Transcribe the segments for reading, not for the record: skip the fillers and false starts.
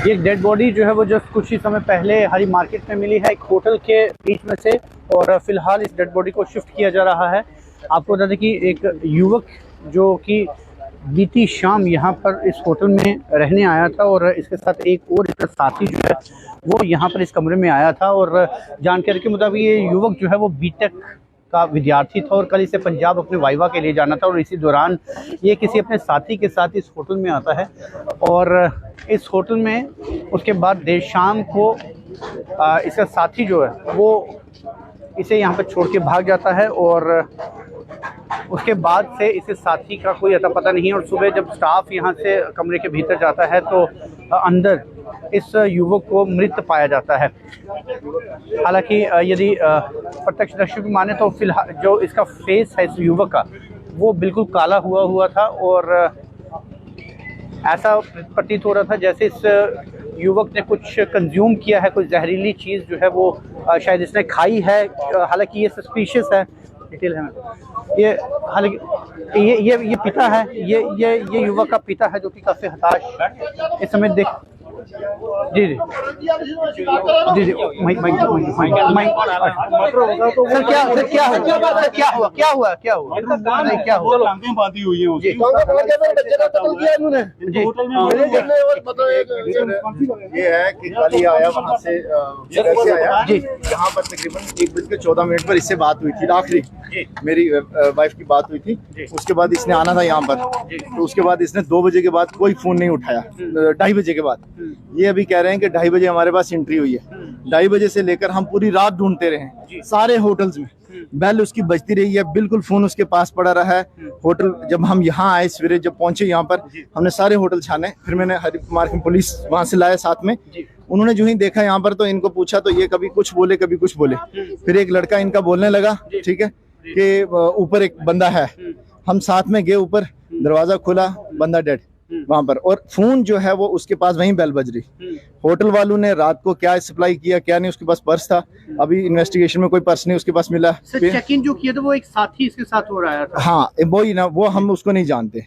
ये dead body जो है वो जस्ट कुछ ही समय पहले हरी मार्केट में मिली है, एक होटल के बीच में से, और फिलहाल इस डेड बॉडी को शिफ्ट किया जा रहा है। आपको बता दें कि एक युवक जो कि बीती शाम यहाँ पर इस होटल में रहने आया था और इसके साथ एक और इसका साथी जो है वो यहाँ पर इस कमरे में आया था, और जानकारी के मुताबिक ये युवक जो है वो बीटेक का विद्यार्थी था और कल इसे पंजाब अपने वाइवा के लिए जाना था, और इसी दौरान ये किसी अपने साथी के साथ इस होटल में आता है, और इस होटल में उसके बाद देर शाम को इसका साथी जो है वो इसे यहाँ पर छोड़ के भाग जाता है, और उसके बाद से इसे साथी का कोई अता पता नहीं है। और सुबह जब स्टाफ यहाँ से कमरे के भीतर जाता है तो अंदर इस युवक को मृत पाया जाता है। हालांकि यदि प्रत्यक्षदर्शी की माने तो फिलहाल जो इसका फेस है इस युवक का वो बिल्कुल काला हुआ था, और ऐसा प्रतीत हो रहा था जैसे इस युवक ने कुछ कंज्यूम किया है, कुछ जहरीली चीज़ जो है वो शायद इसने खाई है। हालांकि ये सस्पिशियस है, डिटेल है ये, हालांकि ये पिता है, ये युवक का पिता है जो कि काफ़ी हताश इस समय देख। जी जी जी जी क्या हुआ बांधी हुई है उसकी। ये है कि कल ही आया वहाँ से आया जी, यहाँ पर तकरीबन 1:14 पर इससे बात हुई थी, आखिरी मेरी वाइफ की बात हुई थी। उसके बाद इसने आना था यहाँ पर, तो उसके बाद इसने 2 बजे के बाद कोई फोन नहीं उठाया। 2:30 बजे के बाद ये अभी कह रहे हैं कि 2:30 बजे हमारे पास एंट्री हुई है। 2:30 बजे से लेकर हम पूरी रात ढूंढते रहे, सारे होटल्स में बेल उसकी बजती रही है, बिल्कुल फोन उसके पास पड़ा रहा है। होटल जब हम यहाँ आए सवेरे, जब पहुंचे यहाँ पर, हमने सारे होटल छाने, फिर मैंने हरी मार्केट पुलिस वहां से लाया साथ में। उन्होंने जो ही देखा यहाँ पर तो इनको पूछा तो ये कभी कुछ बोले कभी कुछ बोले। फिर एक लड़का इनका बोलने लगा, ठीक है, कि ऊपर एक बंदा है। हम साथ में गए ऊपर, दरवाजा खुला, बंदा डेड वहां पर, और फोन जो है वो उसके पास वहीं बेल बज रही। होटल वालों ने रात को क्या सप्लाई किया क्या नहीं, उसके पास पर्स था, अभी इन्वेस्टिगेशन में कोई पर्स नहीं उसके पास मिला। चेक इन जो किया था वो एक साथी इसके साथ हो रहा था। हाँ वही ना, वो हम उसको नहीं जानते।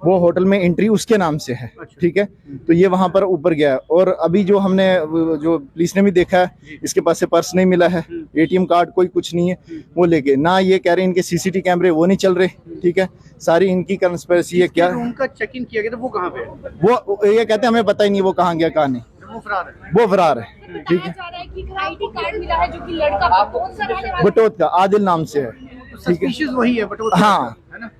वो होटल में एंट्री उसके नाम से है, ठीक है। तो ये वहां पर ऊपर गया, और अभी जो हमने जो पुलिस ने भी देखा है, इसके पास से पर्स नहीं मिला है, ATM कार्ड कोई कुछ नहीं है वो लेके ना। ये कह रहे हैं इनके CCTV कैमरे वो नहीं चल रहे, ठीक है। सारी इनकी कंस्पिरेसी है। क्या उनका चेक इन किया गया था, वो कहाँ पे? वो ये कहते हैं हमें पता ही नहीं वो कहाँ गया कहाँ नहीं, वो फरार है, ठीक है। ID कार्ड मिला है जो कि लड़का बटोत का आदिल नाम से है, ठीक है, वही है बटोत। हाँ,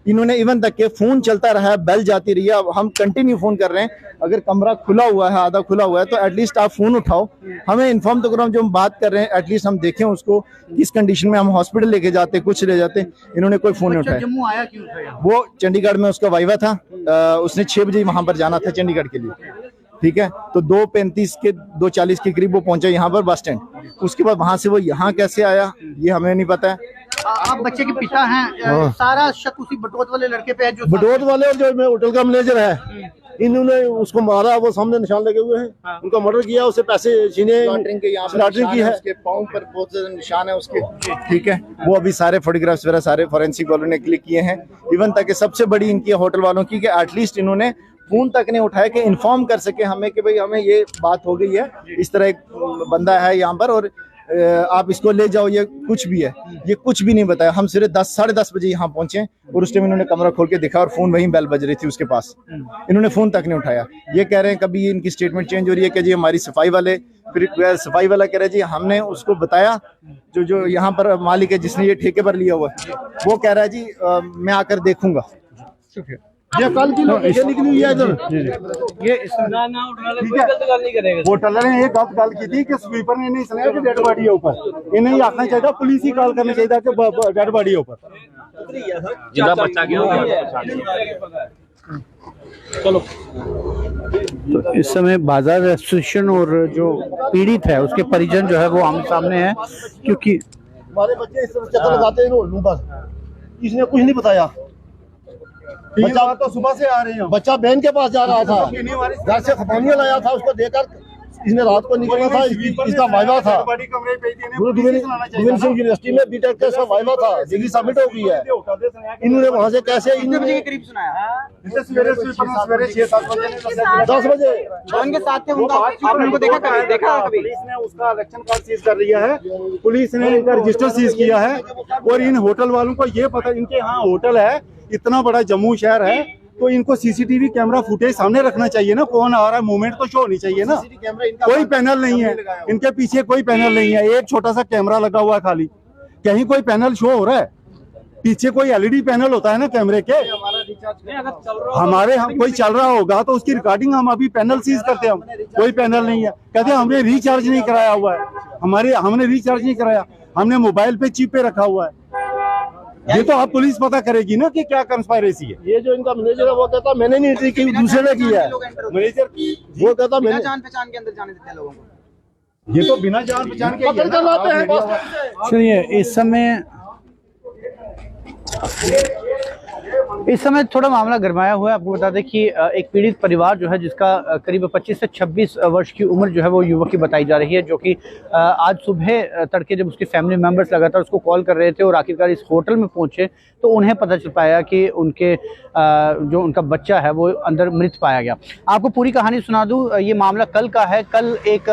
इन्होंने इवन तक के फोन चलता रहा है, बेल जाती रही है। अब हम कंटिन्यू फोन कर रहे हैं, अगर कमरा खुला हुआ है, आधा खुला हुआ है, तो एटलीस्ट आप फोन उठाओ, हमें इन्फॉर्म तो करो। हम जो हम बात कर रहे हैं एटलीस्ट हम देखें उसको किस कंडीशन में, हम हॉस्पिटल लेके जाते, कुछ ले जाते। इन्होंने कोई फोन नहीं उठाया। जम्मू आया क्यों था? वो चंडीगढ़ में उसका वाइवा था, उसने 6 बजे वहां पर जाना था चंडीगढ़ के लिए, ठीक है। तो 2:35 के 2:40 के करीब वो पहुंचा यहाँ पर बस स्टैंड। उसके बाद वहां से वो यहाँ कैसे आया ये हमें नहीं पता है। आप बच्चे के पिता हैं, सारा शक उसी बटोत वाले लड़के पे है जो बटोत वाले, और जो होटल का मैनेजर है, इन्होंने उसको मारा, वो सामने निशान लगे हुए हैं, उनका मर्डर किया, उसे पैसे छीने, स्लॉटरिंग की है, उसके पाँव पर बहुत ज्यादा निशान है उसके, ठीक है। वो अभी सारे फोटोग्राफ्स वगैरह सारे फोरेंसिक वालों ने क्लिक किए हैं। इवन तक सबसे बड़ी इनकी होटल वालों की, कि एटलीस्ट इन्होंने फोन तक नहीं उठाया कि इन्फॉर्म कर सके हमें कि भाई हमें ये बात हो गई है, इस तरह एक बंदा है यहाँ पर और आप इसको ले जाओ, ये कुछ भी है, ये कुछ भी नहीं बताया। हम सिर्फ 10-10:30 बजे यहाँ पहुंचे और उस टाइम इन्होंने कमरा खोल के देखा और फोन वहीं बेल बज रही थी उसके पास, इन्होंने फोन तक नहीं उठाया। ये कह रहे हैं, कभी इनकी स्टेटमेंट चेंज हो रही है कि जी हमारी सफाई वाले, फिर सफाई वाला कह रहे हैं जी हमने उसको बताया, जो यहाँ पर मालिक है जिसने ये ठेके पर लिया हुआ है, वो कह रहा है जी मैं आकर देखूंगा। ये कल की लोकेशन निकली हुई है इधर, ये गलत नहीं करेगा। होटल ने ये गलत गल की थी कि स्वीपर ने नहीं सुनाया कि डेड बॉडी है ऊपर, इन्हें ही आखना चाहिए, पुलिस ही कॉल करना चाहिए कि डेड बॉडी है ऊपर। जिंदा बच्चा गया चलो। तो इस समय बाजार एसोसिएशन और जो पीड़ित है उसके परिजन जो है वो आमने सामने है, क्योंकि हमारे बच्चे इस तरह चक्कर लगाते हैं, बस इसने कुछ नहीं बताया। बच्चा तो सुबह से आ रहे हैं, बच्चा बहन के पास जा रहा था, घर से खपानिया लाया था, उसको देकर इसने रात को निकलना था, इसका वाइवा था गोविंद सिंह यूनिवर्सिटी में बीटेक का इसका वाइवा था, डिग्री सबमिट हो गई है। इन्होंने वहाँ से कैसे बजे के करीब सुनाया, सवेरे 6-7 बजे 10 बजे उनके साथ थे, उनका आपने उनको देखा कभी? पुलिस ने उसका इलेक्शन कार्ड सीज कर लिया है, पुलिस ने इनका रजिस्टर सीज किया है। और इन होटल वालों को ये पता, इनके यहाँ होटल है, इतना बड़ा जम्मू शहर है, तो इनको सीसीटीवी कैमरा फुटेज सामने रखना चाहिए ना, कौन आ रहा है, मूवमेंट तो शो होनी चाहिए ना। कोई पैनल नहीं है इनके पीछे, कोई पैनल नहीं है, एक छोटा सा कैमरा लगा हुआ है खाली, कहीं कोई पैनल शो हो रहा है? पीछे कोई एलईडी पैनल होता है ना कैमरे के, हमारे हम कोई चल रहा होगा तो उसकी रिकॉर्डिंग हम अभी पैनल सीज करते हैं। हम कोई पैनल नहीं है, कहते हैं हमने रिचार्ज नहीं कराया हुआ है, हमने रिचार्ज नहीं कराया, हमने मोबाइल पे चिप पे रखा हुआ है। ये तो आप पुलिस पता करेगी ना कि क्या कंस्पायरेसी है। ये जो इनका मैनेजर है वो कहता मैंने नहीं एंट्री की, दूसरे ने की है। मैनेजर वो कहता मैंने जान पहचान के अंदर जाने देते हैं लोगों को। ये तो बिना जान पहचान के ही है ना। चलिए इस समय थोड़ा मामला गरमाया हुआ है। आपको बता दें कि एक पीड़ित परिवार जो है, जिसका करीब 25 से 26 वर्ष की उम्र जो है वो युवक की बताई जा रही है, जो कि आज सुबह तड़के जब उसके फैमिली मेंबर्स लगातार उसको कॉल कर रहे थे और आखिरकार इस होटल में पहुंचे तो उन्हें पता चल पाया कि उनके जो उनका बच्चा है वो अंदर मृत पाया गया। आपको पूरी कहानी सुना दूं, ये मामला कल का है। कल एक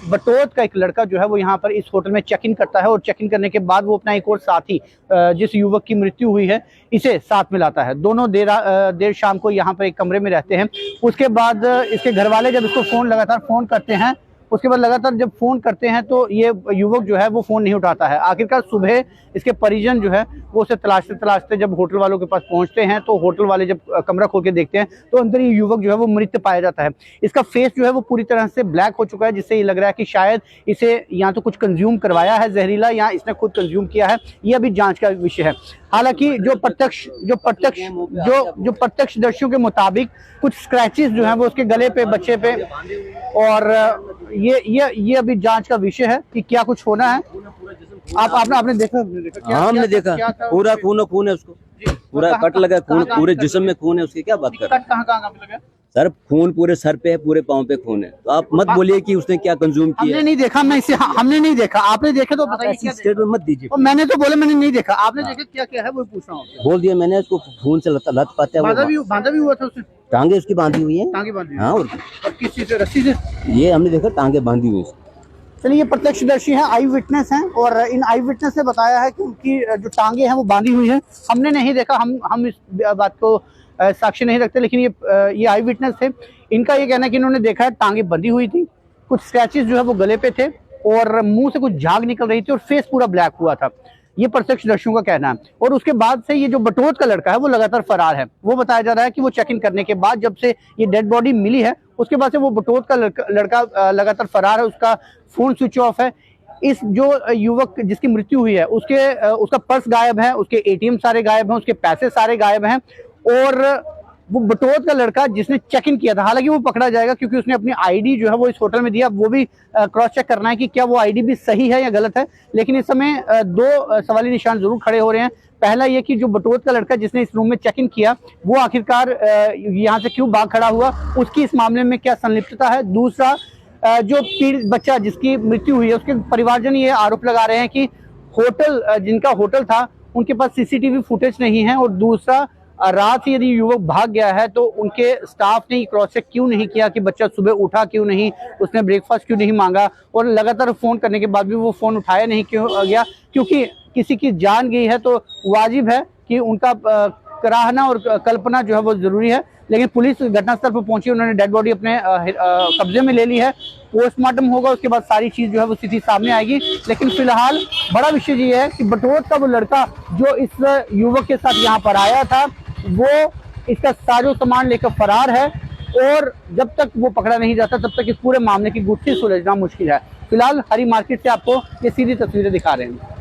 बटोत का एक लड़का जो है वो यहाँ पर इस होटल में चेक इन करता है और चेक इन करने के बाद वो अपना एक और साथी जिस युवक की मृत्यु हुई है इसे साथ में लाता है। दोनों देर शाम को यहाँ पर एक कमरे में रहते हैं। उसके बाद इसके घर वाले जब इसको लगातार फोन करते हैं, उसके बाद लगातार जब फोन करते हैं तो ये युवक जो है वो फोन नहीं उठाता है। आखिरकार सुबह इसके परिजन जो है वो उसे तलाशते तलाशते जब होटल वालों के पास पहुंचते हैं तो होटल वाले जब कमरा खोल के देखते हैं तो अंदर ये युवक जो है वो मृत पाया जाता है। इसका फेस जो है वो पूरी तरह से ब्लैक हो चुका है, जिससे ये लग रहा है कि शायद इसे या तो कुछ कंज्यूम करवाया है जहरीला या इसने खुद कंज्यूम किया है। ये अभी जांच का विषय है। हालांकि जो प्रत्यक्षदर्शियों के मुताबिक कुछ स्क्रैचेस जो है वो उसके गले पे, बच्चे पे, और ये अभी जांच का विषय है कि क्या कुछ होना है। आपने देखा? हाँ, हमने देखा, पूरा खून है उसको, पूरा कट लगा, खून पूरे जिस्म में खून है उसकी। क्या बात कर रहे हैं? कहाँ पे लगा? सर खून पूरे सर पे है, पूरे पाँव पे खून है। तो आप मत बोलिए कि उसने क्या कंज्यूम किया। हमने नहीं देखा, मैं इसे हमने नहीं देखा। आपने देखे तो बताइए। स्टेटमेंट मत दीजिए। मैंने तो बोला मैंने नहीं देखा, आपने देखा क्या है वो पूछ रहा हूँ। बोल दिया मैंने, उसको खून से लत पाते बांधा भी हुआ था उसने, टांगे उसकी बांधी हुई है। टांगे बांधी? हाँ, और किस चीज से? रस्सी से? ये हमने देखा, टांगे बांधी हुई। चलिए, ये प्रत्यक्षदर्शी हैं, आई विटनेस हैं, और इन आई विटनेस ने बताया है कि उनकी जो टांगे हैं वो बांधी हुई है। हमने नहीं देखा, हम इस बात को साक्ष्य नहीं रखते, लेकिन ये आई विटनेस थे। इनका ये कहना है कि इन्होंने देखा है टांगे बंधी हुई थी, कुछ स्क्रैचेस जो है वो गले पे थे और मुंह से कुछ झाग निकल रही थी और फेस पूरा ब्लैक हुआ था। ये प्रत्यक्षदर्शियों का कहना है। और उसके बाद से ये जो बटोत का लड़का है वो लगातार फरार है। वो बताया जा रहा है कि वो चेक इन करने के बाद, जब से ये डेड बॉडी मिली है उसके बाद से वो बटोत का लड़का लगातार फरार है। उसका फोन स्विच ऑफ है। इस जो युवक जिसकी मृत्यु हुई है उसका पर्स गायब है, उसके एटीएम सारे गायब हैं, उसके पैसे सारे गायब हैं। और वो बटोत का लड़का जिसने चेक इन किया था, हालांकि वो पकड़ा जाएगा क्योंकि उसने अपनी आईडी जो है वो इस होटल में दिया। वो भी क्रॉस चेक करना है कि क्या वो आईडी भी सही है या गलत है। लेकिन इस समय दो सवाली निशान जरूर खड़े हो रहे हैं। पहला ये कि जो बटोत का लड़का जिसने इस रूम में चेक इन किया वो आखिरकार यहाँ से क्यों भाग खड़ा हुआ, उसकी इस मामले में क्या संलिप्तता है। दूसरा, जो पीड़ित बच्चा जिसकी मृत्यु हुई है उसके परिवारजन ये आरोप लगा रहे हैं कि होटल जिनका होटल था उनके पास सीसीटीवी फुटेज नहीं है। और दूसरा, रात से यदि युवक भाग गया है तो उनके स्टाफ ने क्रॉस चेक क्यों नहीं किया कि बच्चा सुबह उठा क्यों नहीं, उसने ब्रेकफास्ट क्यों नहीं मांगा, और लगातार फोन करने के बाद भी वो फोन उठाया नहीं क्यों गया। क्योंकि किसी की जान गई है तो वाजिब है कि उनका कराहना और कल्पना जो है वो जरूरी है। लेकिन पुलिस घटनास्थल पर पहुंची, उन्होंने डेड बॉडी अपने कब्जे में ले ली है। पोस्टमार्टम होगा, उसके बाद सारी चीज जो है वो स्थिति सामने आएगी। लेकिन फिलहाल बड़ा विषय ये है कि बटोत का वो लड़का जो इस युवक के साथ यहाँ पर आया था वो इसका साजो सामान लेकर फरार है। और जब तक वो पकड़ा नहीं जाता तब तक इस पूरे मामले की गुत्थी सुलझना मुश्किल है। फिलहाल हरी मार्केट से आपको ये सीधी तस्वीरें दिखा रहे हैं।